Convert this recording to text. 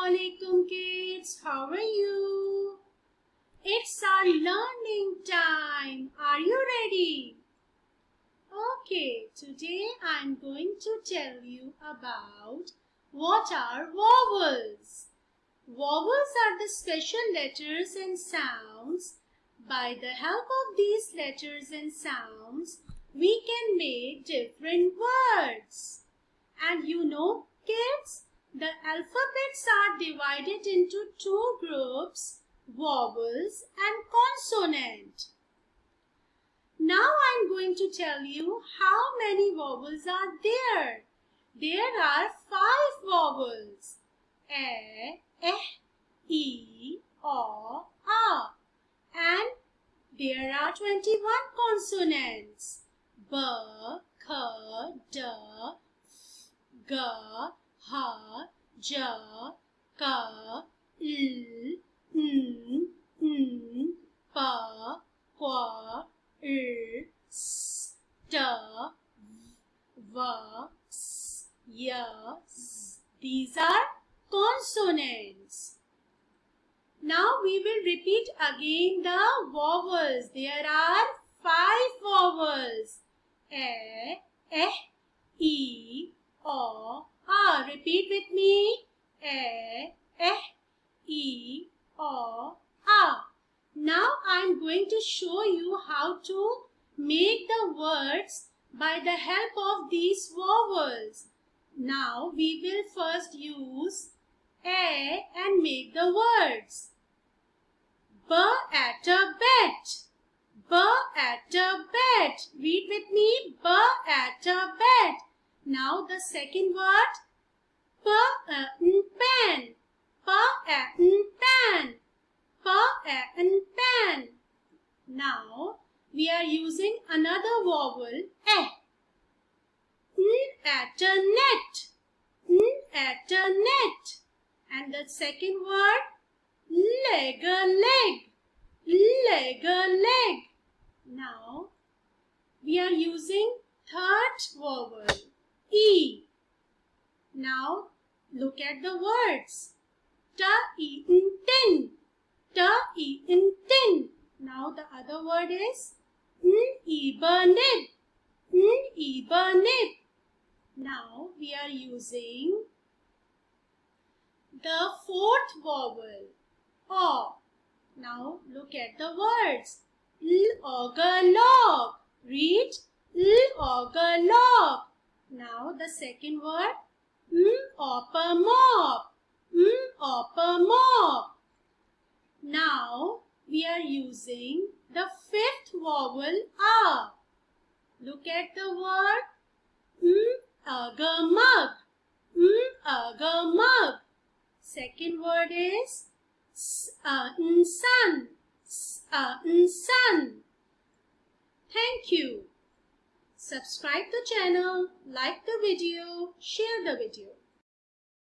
Assalamualaikum kids, how are you? It's our learning time. Are you ready? Okay, today I'm going to tell you about what are vowels. Vowels are the special letters and sounds. By the help of these letters and sounds, we can make different words. And you know, kids, the alphabets are divided into two groups, vowels and consonant. Now I'm going to tell you how many vowels are there. There are 5 vowels. A, E, O, A. And there are 21 consonants. B, K, D, G, H, J, K, L, N, P, Q, R, S, T, V, S, Y, Z. These are consonants. Now we will repeat again the vowels. There are 5 vowels. A, E, O, A. Repeat with me. A, E, O, A. Now I am going to show you how to make the words by the help of these vowels. Now we will first use A and make the words. B at a bat. B at a bat. Read with me. B at a bat. Now the second word. Pen. Pen. Pen. Now we are using another vowel. At a net. At a net. And the second word. Leg. Now we are using third vowel. E. Now look at the words. Tin. Tin. Now the other word is nib. Now we are using the fourth vowel. O. Now look at the words. Log. Read log. Now the second word. Mop. Now we are using the fifth vowel. A. Look at the word. Mug. Second word is sun. Thank you. Subscribe the channel, like the video, share the video.